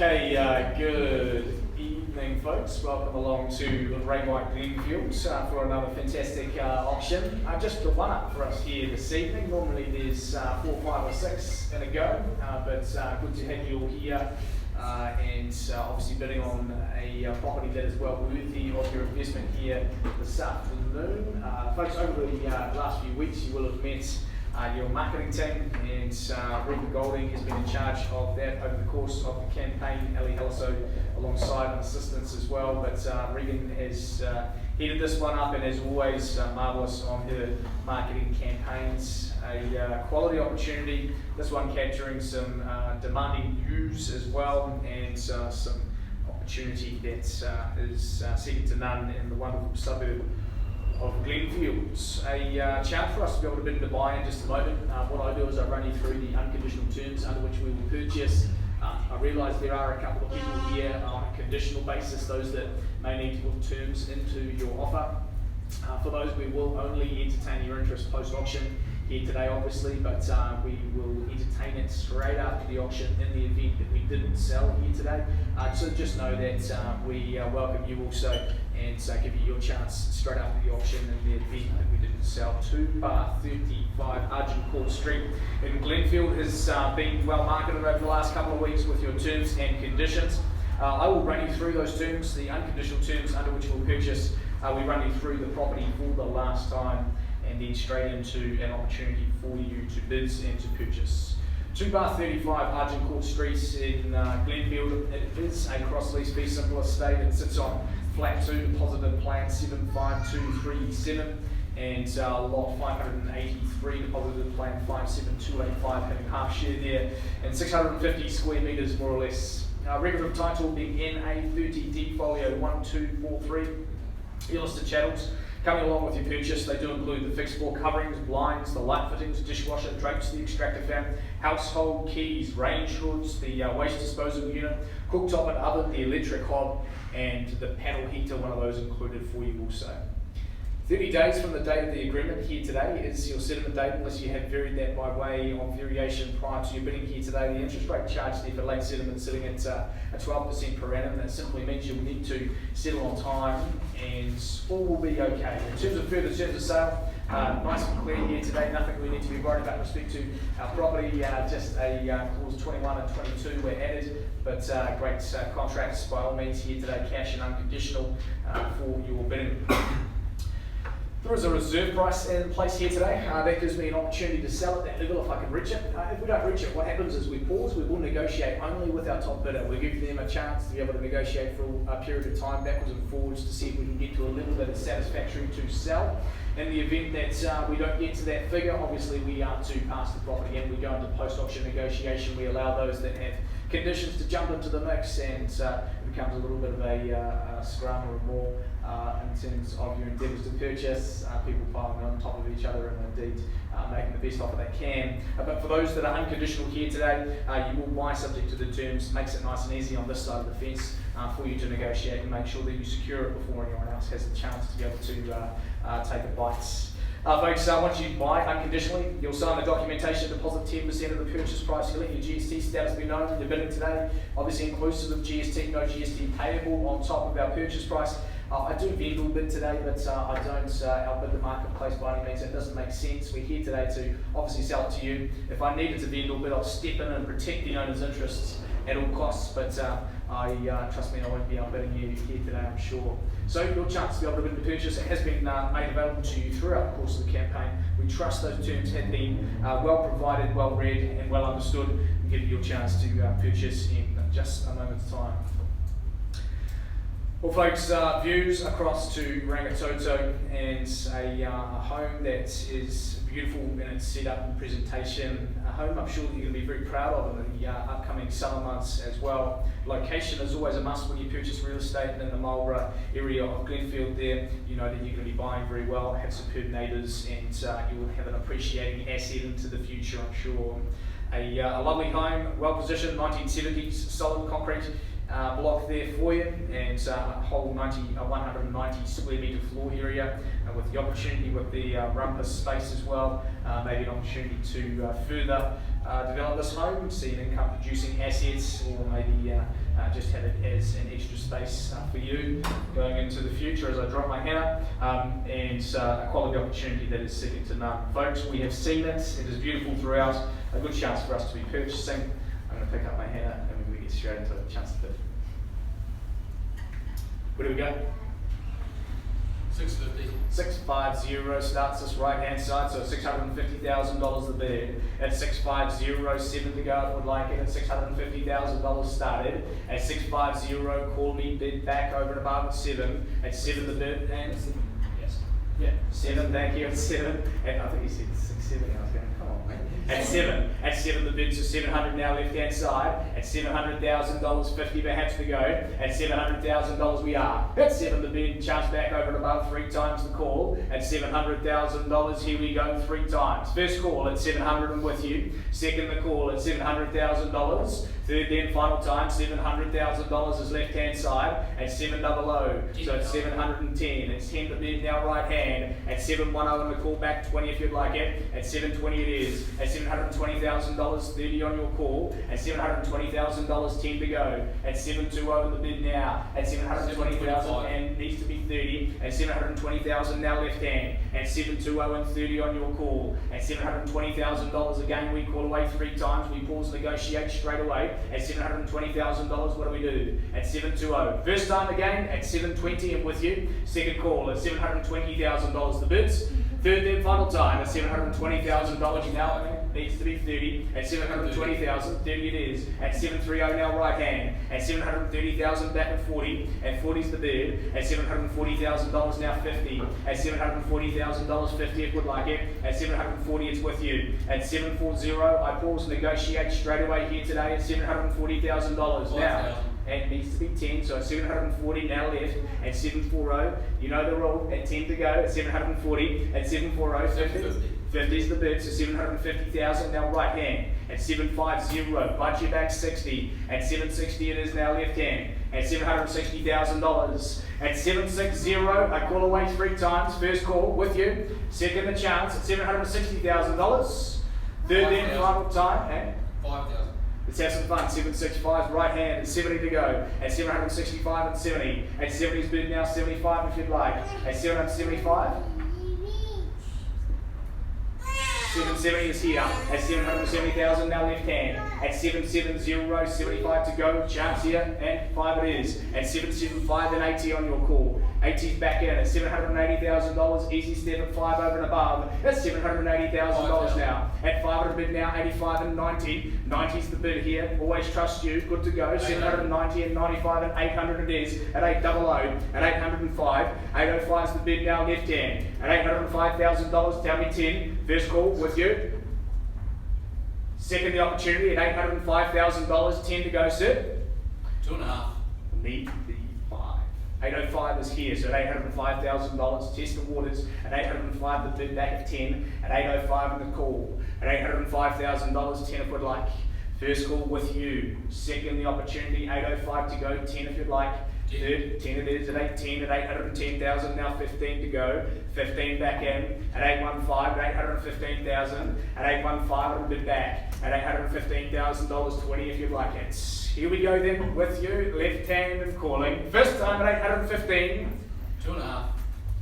Okay, good evening, folks. Welcome along to Ray White Glenfield for another fantastic auction. Just the one up for us here this evening. Normally there's 4, 5 or 6 in a go, but good to have you all here and obviously bidding on a property that is well worthy of your investment here this afternoon. Folks, over the last few weeks you will have met your marketing team, and Regan Golding has been in charge of that over the course of the campaign. Ali Haliso alongside and assistance as well, but Regan has headed this one up and as always marvellous on her marketing campaigns. A quality opportunity, this one capturing some demanding views as well, and some opportunity that is second to none in the wonderful suburb of Glenfields. A chance for us to be able to bid into buy in just a moment. What I do is I run you through the unconditional terms under which we will purchase. I realise there are a couple of people here on a conditional basis, those that may need to put terms into your offer. For those, we will only entertain your interest post-auction here today, obviously, but we will entertain it straight after the auction in the event that we didn't sell here today. So just know that we welcome you also and give you your chance straight after the auction in the event that we didn't sell. 2 bar 35 Argent Court Street in Glenfield has been well marketed over the last couple of weeks with your terms and conditions. I will run you through those terms, the unconditional terms under which we'll purchase. We run you through the property for the last time and then straight into an opportunity for you to bid and to purchase. 2 bar 35 Argent Court Street in Glenfield. It is a cross-lease fee simple estate. It sits on flat 2, deposited plan 75237, and lot 583, deposited plan 57285, having half share there, and 650 square metres more or less. Record of title being NA30D folio 1243. Your listed chattels coming along with your purchase. They do include the fixed floor coverings, blinds, the light fittings, dishwasher, drapes, the extractor fan, household keys, range hoods, the waste disposal unit, cooktop and oven, the electric hob, and the panel heater, one of those included for you also. 30 days from the date of the agreement here today is your settlement date, unless you have varied that by way of variation prior to your bidding here today. The interest rate charged there for late settlement sitting at a 12% per annum. That simply means you'll need to settle on time and all will be okay. In terms of further terms of sale, nice and clear here today, nothing we need to be worried about with respect to our property, just a clause 21 and 22 were added, but great contracts by all means here today, cash and unconditional for your bidding. There is a reserve price in place here today. That gives me an opportunity to sell at that level if I can reach it. If we don't reach it, what happens is we pause. We will negotiate only with our top bidder. We give them a chance to be able to negotiate for a period of time backwards and forwards to see if we can get to a level that is satisfactory to sell. In the event that we don't get to that figure, obviously we are to pass the property in. We go into post-auction negotiation. We allow those that have conditions to jump into the mix, and it becomes a little bit of a scrum or more in terms of your endeavours to purchase, people piling on top of each other and indeed making the best offer they can. But for those that are unconditional here today, you will buy subject to the terms. Makes it nice and easy on this side of the fence for you to negotiate and make sure that you secure it before anyone else has the chance to be able to take a bite. Folks, once you buy unconditionally, you'll sign the documentation, deposit 10% of the purchase price. You let your GST status be known when you're bidding today, obviously inclusive of GST, no GST payable on top of our purchase price. I do vendor bid today, but I don't outbid the marketplace by any means. It doesn't make sense. We're here today to obviously sell it to you. If I needed to vendor bid, I'll step in and protect the owner's interests at all costs, but trust me, I won't be outbidding you here today, I'm sure. So your chance to be able to bid the purchase has been made available to you throughout the course of the campaign. We trust those terms have been well provided, well read and well understood, and give you your chance to purchase in just a moment's time. Well folks, views across to Rangitoto and a home that is beautiful in its setup and presentation. A home I'm sure that you're going to be very proud of in the upcoming summer months as well. Location is always a must when you purchase real estate in the Marlborough area of Glenfield there. You know that you're going to be buying very well, have superb neighbours, and you will have an appreciating asset into the future, I'm sure. A lovely home, well positioned, 1970s, solid concrete block there for you, and a whole 190 square metre floor area, with the opportunity with the rumpus space as well, maybe an opportunity to further develop this home, see an income producing assets, or maybe just have it as an extra space for you going into the future as I drop my hammer, and a quality opportunity that is second to none. Folks, we have seen it, it is beautiful throughout, a good chance for us to be purchasing. I'm going to pick up my hammer and we get straight into a chance to bid. Where do we go? 650. 650 starts this right hand side, so $650,000 the bid. At 650, 7 to go if would like it. At $650,000 started. At 650, call me, bid back over and above at 7. At 7 the bid, and yes. Yeah, 7, thank you, at 7. And I think you said 670, I was going, come on, mate. At 7 the bid, so 700 now left hand side. At $700,000, 50 perhaps to go. At $700,000 we are. At 7 the bid, chance back over and above, 3 times the call. At $700,000, here we go 3 times. First call at 700 and with you. Second the call at $700,000. Third then final time, $700,000 is left hand side. At 700, so it's 710. It's 10 the bid now right hand. At 710 and the call back 20 if you'd like it. At 720 it is. At $720,000, 30 on your call. At $720,000, 10 to go. At 720 the bid now. At $720,000 and needs to be 30. At $720,000 now left hand. At 720 and 30 on your call. At $720,000 again we call away 3 times. We pause negotiate straight away. At $720,000 what do we do? At 720. First time again at 720 and with you. Second call at $720,000 the bids. Third then final time at $720,000 now needs to be 30. At $720,000, 30 it is. At 730 now right hand. At $730,000 back at 40. At 40 is the bid. At $740,000 now 50. At $740,000 50 if would like it. At 740 it's with you. At 740 I pause negotiate straight away here today at $740,000 now. And needs to be 10, so at 740 now left. At 740, you know the rule, at 10 to go, at 740, at 740, 50 is the bid, so 750,000 now right hand. At 750, budget back 60. At 760 it is now left hand. At $760,000. At 760, I call away 3 times, first call with you. Second the chance at $760,000. Third then final time, and 5,000. Let's have some fun. 765 right hand, at 70 to go. At 765 and 70. At 70's bid now 75 if you'd like. At 775. 770 is here. At 770,000 now left hand. At 770, 75 to go. Chance here, and 5 it is. At 775 and 80 on your call. 80's back in at $780,000. Easy step at 5 over and above. That's $780,000 now. At 500 bid now, 85 and 90. 90's the bid here. Always trust you. Good to go. 790 and 95 and 800 it is. At 800. At 805. 805's the bid now left hand. At $805,000. Tell me 10. First call with you. Second the opportunity at $805,000. 10 to go, sir. 2.5. Need the 5. 805 is here, so at $805,000. Test the waters. At 805 the bid back at 10. At 805 in the call. At $805,000. 10 if you'd like. First call with you. Second the opportunity. 805 to go. 10 if you'd like. Third, 10 it is at 810 at 810,000, now 15 to go. 15 back in at 815 at 815,000 at 815 it'll bid back at $815,000, 20 if you'd like it. Here we go then with you, left hand and calling. First time at 815. 2.5.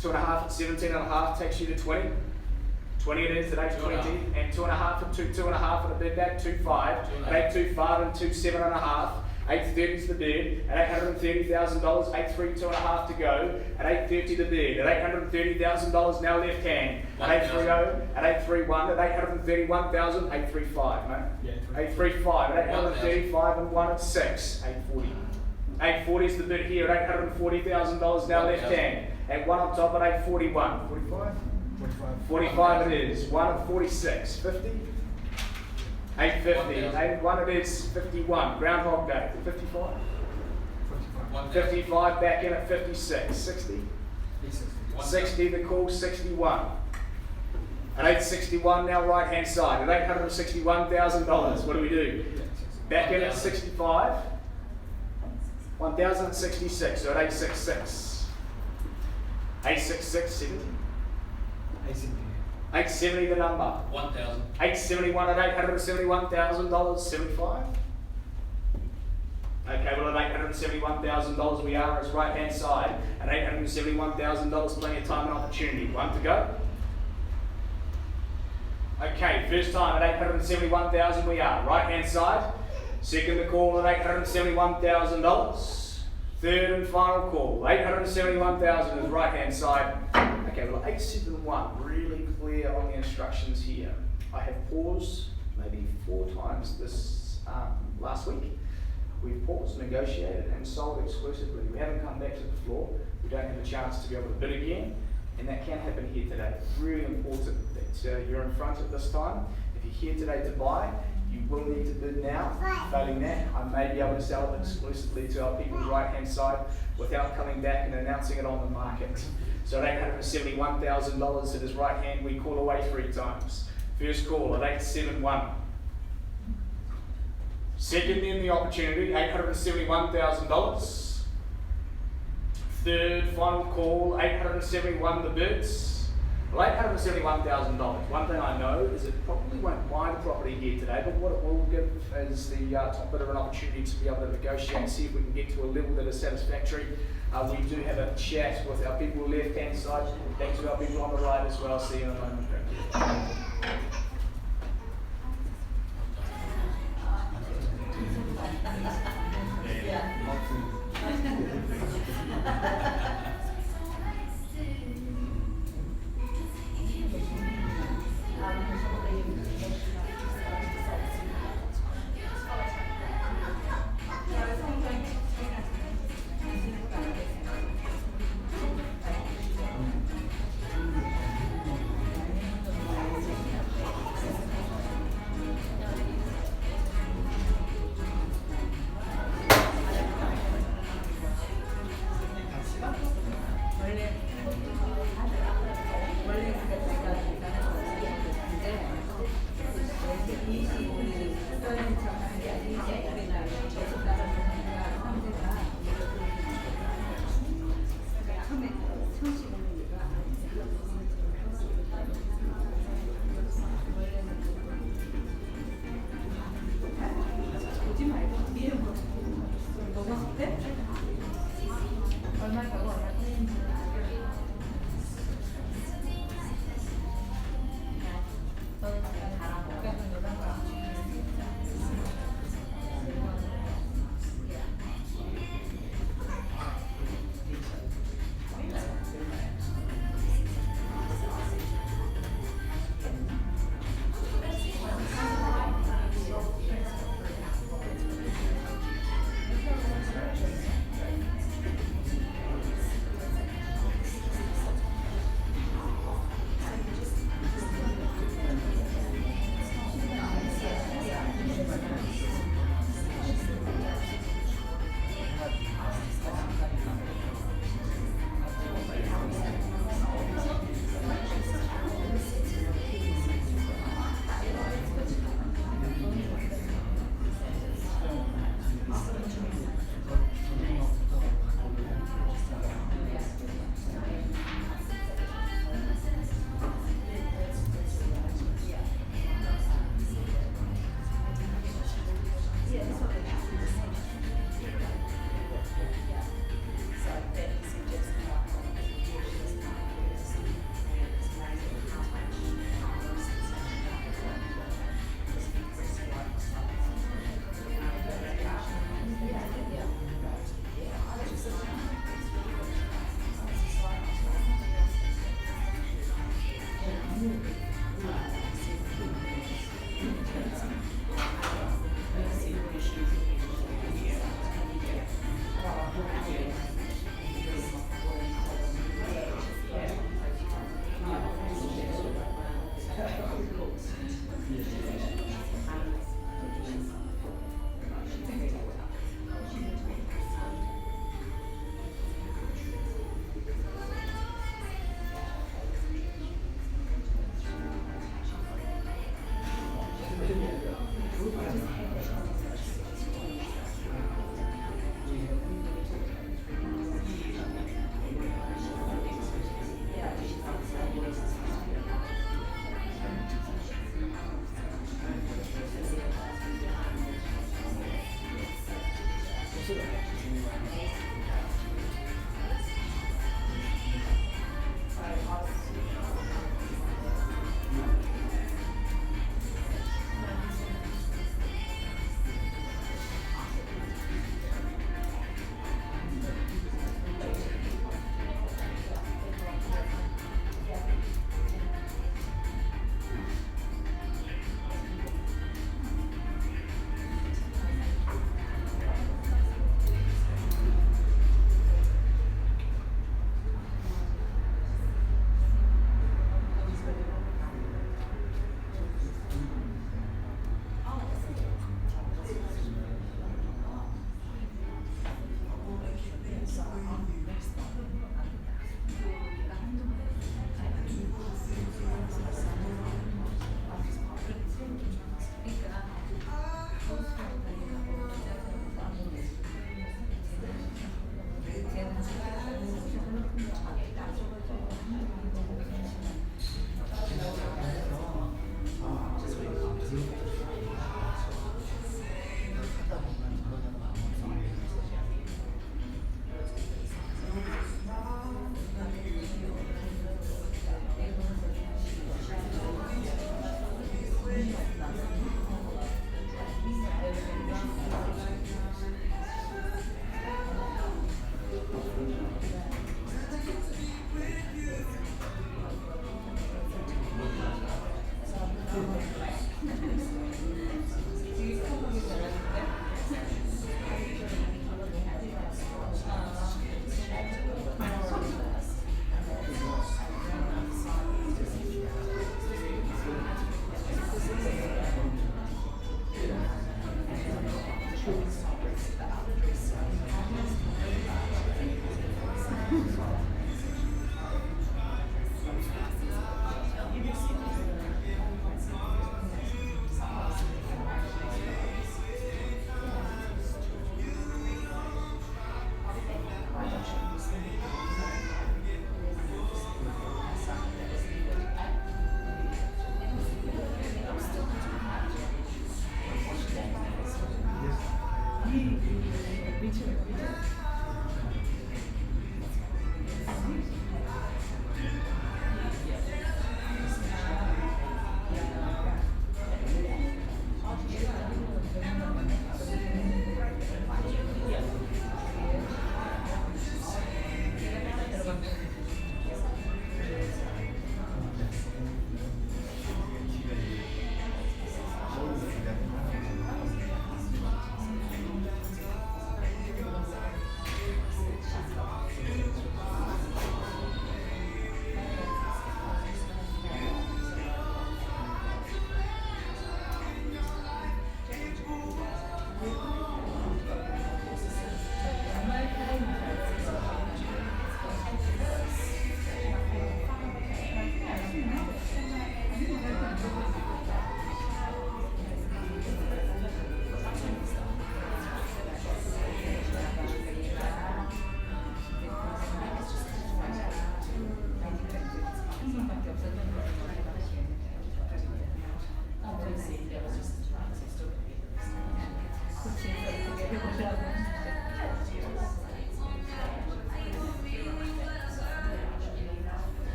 2.5 at 17.5 takes you to 20. 20 it is at 820 and 2.5 at 2.5 at a bid back 25 at 825 and 27.5. 830 is the bid at $830,000, 832 and a half to go. At 830 the bid at $830,000 now left hand. At 830, at 831, at 831,000, 835, mate. Yeah, 835 at 835 and 1 at 6, 840. 840 is the bid here at $840,000 now left hand. At 1 on top at 841, 45. 45 it is. 1 at 46, 50. 850, 81 it is, 51, Groundhog Day, 55, 55 back in at 56, 60, 60 the call, 61, at 861 now right hand side, at $861,000, what do we do? Back in at 65, 1,066, so at 866. 866, 70. 870 the number. 1,000. 871 at $871,000, 75. Okay, well at $871,000 we are as right hand side at $871,000, plenty of time and opportunity. One to go. Okay, first time at $871,000 we are right hand side. Second to call at $871,000. Third and final call, $871,000 is right hand side. Okay, well 871, really clear on the instructions here. I have paused maybe 4 times this last week. We've paused, negotiated and sold exclusively. We haven't come back to the floor. We don't have a chance to be able to bid again, and that can happen here today. Really important that you're in front at this time. If you're here today to buy, you will need to bid now. Failing that, I may be able to sell it exclusively to our people right hand side without coming back and announcing it on the market. So at $871,000 it is right hand, we call away 3 times. First call at 871. Second in the opportunity, $871,000. Third final call, 871 the bids. Well, $871,000. One thing I know is it probably won't buy the property here today, but what it will give is the top bidder an opportunity to be able to negotiate and see if we can get to a level that is satisfactory. We do have a chat with our people left hand side, thanks to our people on the right as well. See you in a moment.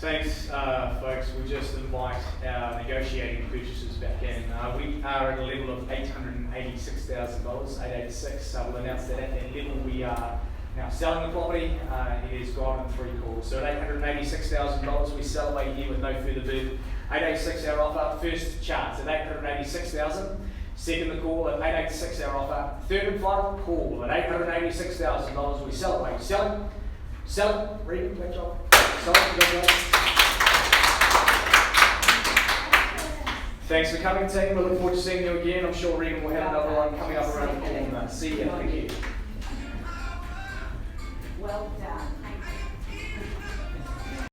Thanks, folks. We just invite our negotiating purchasers back in. We are at a level of $886,000, 886. We'll announce that at that level we are now selling the property. It is gone in 3 calls. So at $886,000, we sell away here with no further bid. 886 our offer. First chance at $886,000. Second the call at 886 our offer. Third and final call at $886,000. We sell away. Sell. Regan, great job. Thanks for coming, team. We look forward to seeing you again. I'm sure Regan will have another one coming up around the corner. See you. Thank you. Well done.